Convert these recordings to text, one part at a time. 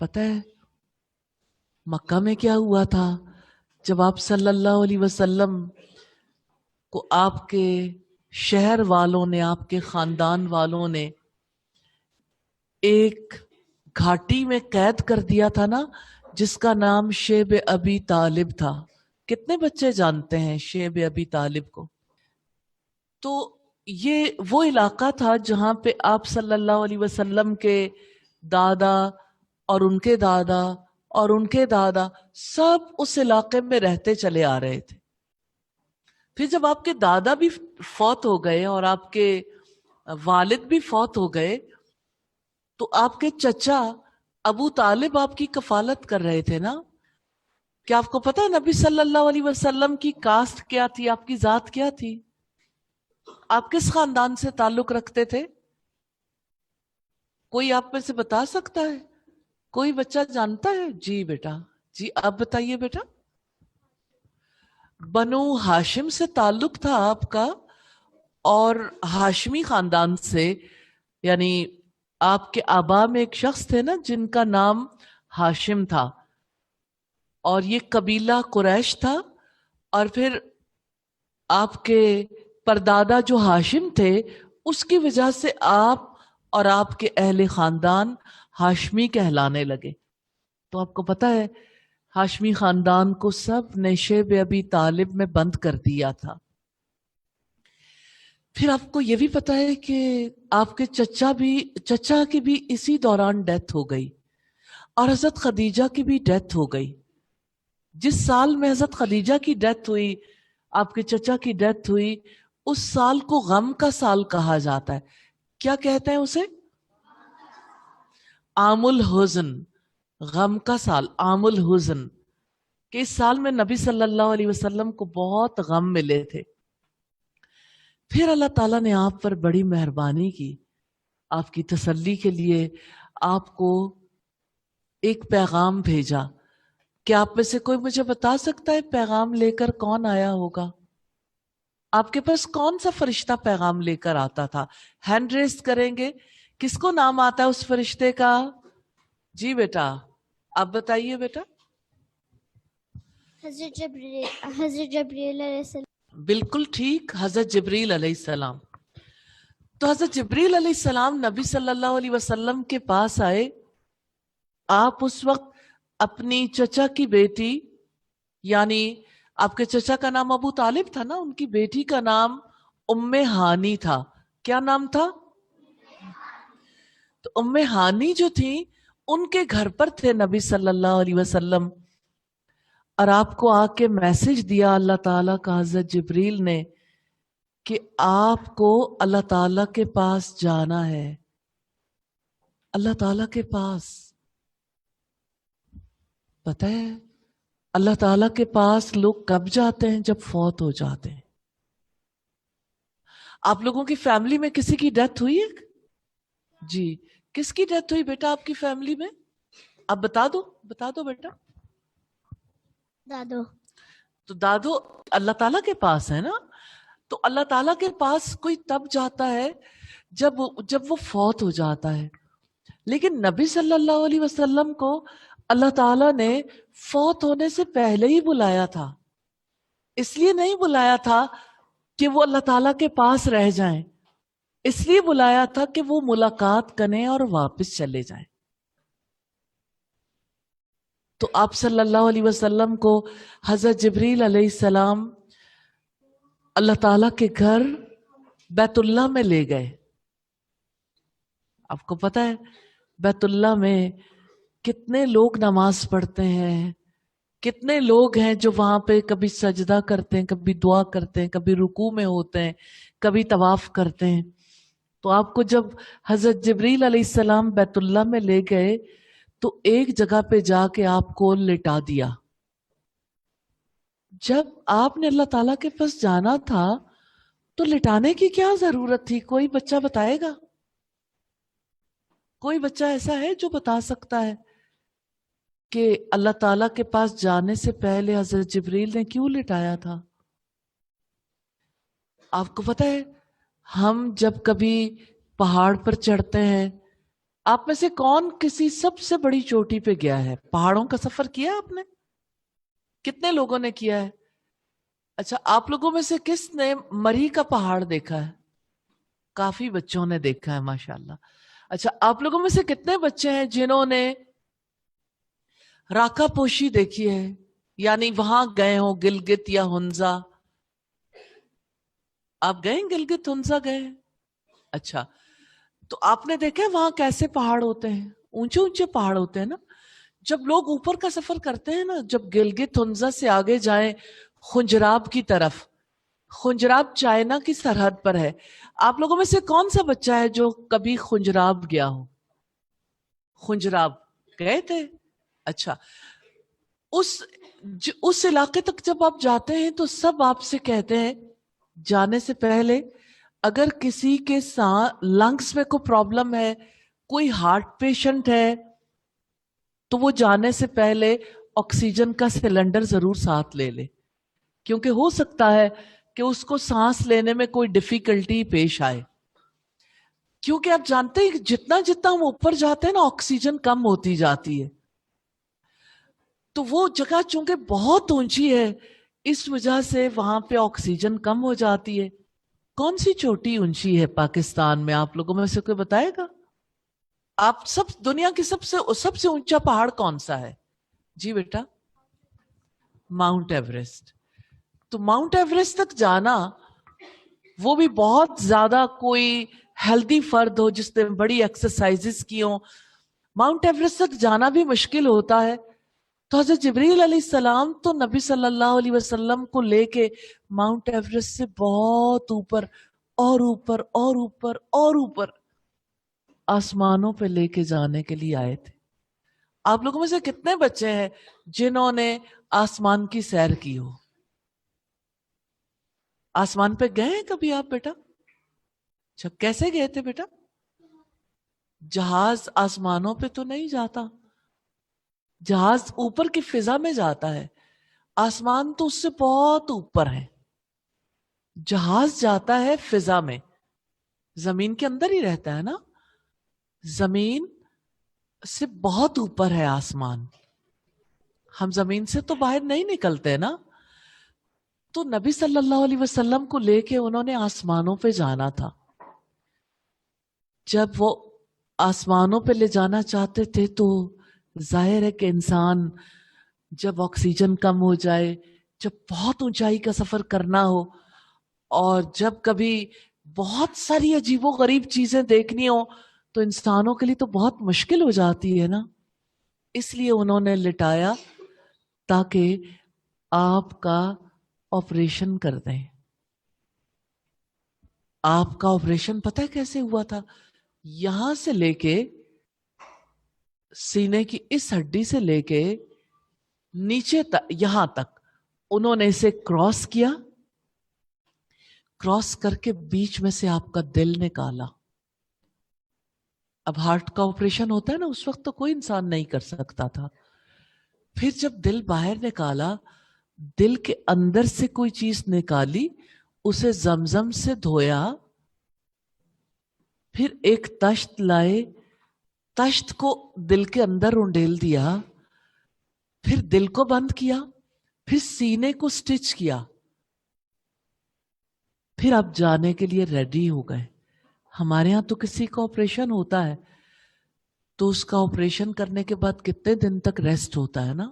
پتہ ہے مکہ میں کیا ہوا تھا جب آپ صلی اللہ علیہ وسلم کو آپ کے شہر والوں نے، آپ کے خاندان والوں نے ایک گھاٹی میں قید کر دیا تھا نا، جس کا نام شیب ابی طالب تھا؟ کتنے بچے جانتے ہیں شیب ابی طالب کو؟ تو یہ وہ علاقہ تھا جہاں پہ آپ صلی اللہ علیہ وسلم کے دادا اور ان کے دادا اور ان کے دادا سب اس علاقے میں رہتے چلے آ رہے تھے۔ پھر جب آپ کے دادا بھی فوت ہو گئے اور آپ کے والد بھی فوت ہو گئے تو آپ کے چچا ابو طالب آپ کی کفالت کر رہے تھے نا۔ کیا آپ کو پتا ہے نبی صلی اللہ علیہ وسلم کی کاسٹ کیا تھی، آپ کی ذات کیا تھی؟ آپ کس خاندان سے تعلق رکھتے تھے؟ کوئی آپ میں سے بتا سکتا ہے؟ کوئی بچہ جانتا ہے؟ جی بیٹا، جی آپ بتائیے بیٹا۔ بنو ہاشم سے تعلق تھا آپ کا، اور ہاشمی خاندان سے، یعنی آپ کے آبا میں ایک شخص تھے نا جن کا نام ہاشم تھا، اور یہ قبیلہ قریش تھا، اور پھر آپ کے پردادا جو ہاشم تھے اس کی وجہ سے آپ اور آپ کے اہل خاندان ہاشمی کہلانے لگے۔ تو آپ کو پتا ہے ہاشمی خاندان کو سب نے شیب ابی طالب میں بند کر دیا تھا۔ پھر آپ کو یہ بھی پتا ہے کہ آپ کے چچا کی بھی اسی دوران ڈیتھ ہو گئی، اور حضرت خدیجہ کی بھی ڈیتھ ہو گئی۔ جس سال میں حضرت خدیجہ کی ڈیتھ ہوئی، آپ کے چچا کی ڈیتھ ہوئی، اس سال کو غم کا سال کہا جاتا ہے۔ کیا کہتے ہیں اسے؟ عام الحزن، غم کا سال، عام الحزن، کہ اس سال میں نبی صلی اللہ علیہ وسلم کو بہت غم ملے تھے۔ پھر اللہ تعالیٰ نے آپ پر بڑی مہربانی کی، آپ کی تسلی کے لیے آپ کو ایک پیغام بھیجا۔ کیا آپ میں سے کوئی مجھے بتا سکتا ہے پیغام لے کر کون آیا ہوگا؟ آپ کے پاس کون سا فرشتہ پیغام لے کر آتا تھا؟ ہینڈ ریز کریں گے، کس کو نام آتا ہے اس فرشتے کا؟ جی بیٹا آپ بتائیے بیٹا۔ حضرت جبریل علیہ السلام۔ بالکل ٹھیک، حضرت جبریل علیہ السلام۔ تو حضرت جبریل علیہ السلام نبی صلی اللہ علیہ وسلم کے پاس آئے۔ آپ اس وقت اپنی چچا کی بیٹی، یعنی آپ کے چچا کا نام ابو طالب تھا نا، ان کی بیٹی کا نام ام ہانی تھا۔ کیا نام تھا؟ تو ام ہانی جو تھی ان کے گھر پر تھے نبی صلی اللہ علیہ وسلم، اور آپ کو آ کے میسج دیا اللہ تعالیٰ کا حضرت جبریل نے کہ آپ کو اللہ تعالیٰ کے پاس جانا ہے۔ اللہ تعالیٰ کے پاس، پتہ ہے اللہ تعالیٰ کے پاس لوگ کب جاتے ہیں؟ جب فوت ہو جاتے ہیں۔ آپ لوگوں کی فیملی میں کسی کی ڈیتھ ہوئی ہے؟ جی، کس کی ڈیتھ ہوئی بیٹا آپ کی فیملی میں؟ آپ بتا دو بیٹا۔ دادو۔ تو دادو اللہ تعالیٰ کے پاس ہے نا۔ تو اللہ تعالیٰ کے پاس کوئی تب جاتا ہے جب وہ فوت ہو جاتا ہے، لیکن نبی صلی اللہ علیہ وسلم کو اللہ تعالیٰ نے فوت ہونے سے پہلے ہی بلایا تھا۔ اس لیے نہیں بلایا تھا کہ وہ اللہ تعالیٰ کے پاس رہ جائیں، اس لیے بلایا تھا کہ وہ ملاقات کریں اور واپس چلے جائیں۔ تو آپ صلی اللہ علیہ وسلم کو حضرت جبریل علیہ السلام اللہ تعالیٰ کے گھر بیت اللہ میں لے گئے۔ آپ کو پتا ہے بیت اللہ میں کتنے لوگ نماز پڑھتے ہیں، کتنے لوگ ہیں جو وہاں پہ کبھی سجدہ کرتے ہیں، کبھی دعا کرتے ہیں، کبھی رکوع میں ہوتے ہیں، کبھی طواف کرتے ہیں۔ تو آپ کو جب حضرت جبریل علیہ السلام بیت اللہ میں لے گئے تو ایک جگہ پہ جا کے آپ کو لٹا دیا۔ جب آپ نے اللہ تعالیٰ کے پاس جانا تھا تو لٹانے کی کیا ضرورت تھی؟ کوئی بچہ بتائے گا؟ کوئی بچہ ایسا ہے جو بتا سکتا ہے کہ اللہ تعالیٰ کے پاس جانے سے پہلے حضرت جبریل نے کیوں لٹایا تھا؟ آپ کو پتا ہے ہم جب کبھی پہاڑ پر چڑھتے ہیں آپ میں سے کون کسی سب سے بڑی چوٹی پہ گیا ہے؟ پہاڑوں کا سفر کیا آپ نے؟ کتنے لوگوں نے کیا ہے؟ اچھا، آپ لوگوں میں سے کس نے مری کا پہاڑ دیکھا ہے؟ کافی بچوں نے دیکھا ہے، ماشاءاللہ. اچھا، آپ لوگوں میں سے کتنے بچے ہیں جنہوں نے راکا پوشی دیکھی ہے؟ یعنی وہاں گئے ہو، گلگت یا ہنزا؟ آپ گئے گلگت ہنزا گئے؟ اچھا، تو آپ نے دیکھا وہاں کیسے پہاڑ ہوتے ہیں؟ اونچے اونچے پہاڑ ہوتے ہیں نا. جب لوگ اوپر کا سفر کرتے ہیں نا، جب گلگت ہنزا سے آگے جائیں خنجراب کی طرف، خنجراب چائنا کی سرحد پر ہے. آپ لوگوں میں سے کون سا بچہ ہے جو کبھی خنجراب گیا ہو؟ خنجراب گئے تھے؟ اچھا، اس علاقے تک جب آپ جاتے ہیں تو سب آپ سے کہتے ہیں جانے سے پہلے اگر کسی کے ساتھ لنگس میں کوئی پرابلم ہے، کوئی ہارٹ پیشنٹ ہے، تو وہ جانے سے پہلے آکسیجن کا سلنڈر ضرور ساتھ لے لے، کیونکہ ہو سکتا ہے کہ اس کو سانس لینے میں کوئی ڈیفیکلٹی پیش آئے. کیونکہ آپ جانتے ہیں جتنا جتنا ہم اوپر جاتے ہیں نا، آکسیجن کم ہوتی جاتی ہے. تو وہ جگہ چونکہ بہت اونچی ہے، اس وجہ سے وہاں پہ آکسیجن کم ہو جاتی ہے. کون سی چوٹی اونچی ہے پاکستان میں؟ آپ لوگوں میں سے کوئی بتائے گا؟ آپ سب دنیا کی سب سے اونچا پہاڑ کون سا ہے؟ جی بیٹا، ماؤنٹ ایوریسٹ. تو ماؤنٹ ایوریسٹ تک جانا، وہ بھی بہت زیادہ کوئی ہیلدی فرد ہو جس نے بڑی ایکسرسائزز کی ہوں، ماؤنٹ ایوریسٹ تک جانا بھی مشکل ہوتا ہے. تو حضرت جبریل علیہ السلام تو نبی صلی اللہ علیہ وسلم کو لے کے ماؤنٹ ایوریسٹ سے بہت اوپر اور اوپر اور اوپر اور اوپر آسمانوں پہ لے کے جانے کے لیے آئے تھے. آپ لوگوں میں سے کتنے بچے ہیں جنہوں نے آسمان کی سیر کی ہو؟ آسمان پہ گئے ہیں کبھی آپ بیٹا؟ اچھا، کیسے گئے تھے بیٹا؟ جہاز آسمانوں پہ تو نہیں جاتا، جہاز اوپر کی فضا میں جاتا ہے، آسمان تو اس سے بہت اوپر ہے. جہاز جاتا ہے فضا میں، زمین کے اندر ہی رہتا ہے نا، زمین سے بہت اوپر ہے آسمان. ہم زمین سے تو باہر نہیں نکلتے نا. تو نبی صلی اللہ علیہ وسلم کو لے کے انہوں نے آسمانوں پہ جانا تھا. جب وہ آسمانوں پہ لے جانا چاہتے تھے تو ظاہر ہے کہ انسان جب آکسیجن کم ہو جائے، جب بہت اونچائی کا سفر کرنا ہو، اور جب کبھی بہت ساری عجیب و غریب چیزیں دیکھنی ہو، تو انسانوں کے لیے تو بہت مشکل ہو جاتی ہے نا. اس لیے انہوں نے لٹایا تاکہ آپ کا آپریشن کر دیں. آپ کا آپریشن پتہ ہے کیسے ہوا تھا؟ یہاں سے لے کے سینے کی اس ہڈی سے لے کے نیچے تک، یہاں تک انہوں نے اسے کراس کیا، کراس کر کے بیچ میں سے آپ کا دل نکالا. اب ہارٹ کا آپریشن ہوتا ہے نا، اس وقت تو کوئی انسان نہیں کر سکتا تھا. پھر جب دل باہر نکالا، دل کے اندر سے کوئی چیز نکالی، اسے زمزم سے دھویا، پھر ایک تشت لائے، تشت کو دل کے اندر انڈیل دیا، پھر دل کو بند کیا، پھر سینے کو سٹچ کیا، پھر آپ جانے کے لیے ریڈی ہو گئے. ہمارے ہاں تو کسی کا آپریشن ہوتا ہے تو اس کا آپریشن کرنے کے بعد کتنے دن تک ریسٹ ہوتا ہے نا.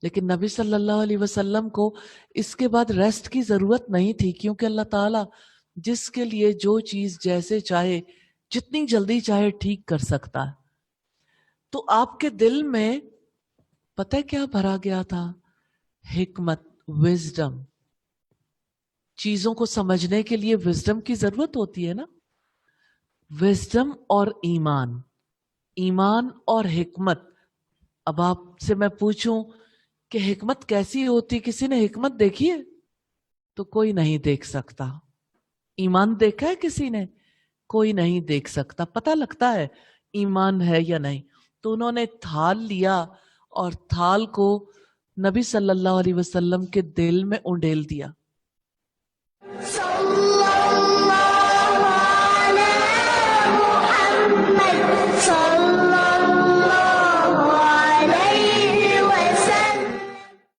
لیکن نبی صلی اللہ علیہ وسلم کو اس کے بعد ریسٹ کی ضرورت نہیں تھی، کیونکہ اللہ تعالیٰ جس کے لیے جو چیز جیسے چاہے، جتنی جلدی چاہے ٹھیک کر سکتا ہے. تو آپ کے دل میں پتہ ہے کیا بھرا گیا تھا؟ حکمت، وزڈم. چیزوں کو سمجھنے کے لیے وزڈم کی ضرورت ہوتی ہے نا. وزڈم اور ایمان، ایمان اور حکمت. اب آپ سے میں پوچھوں کہ حکمت کیسی ہوتی؟ کسی نے حکمت دیکھی ہے؟ تو کوئی نہیں دیکھ سکتا. ایمان دیکھا ہے کسی نے؟ کوئی نہیں دیکھ سکتا. پتہ لگتا ہے ایمان ہے یا نہیں. تو انہوں نے تھال لیا اور تھال کو نبی صلی اللہ علیہ وسلم کے دل میں انڈیل دیا.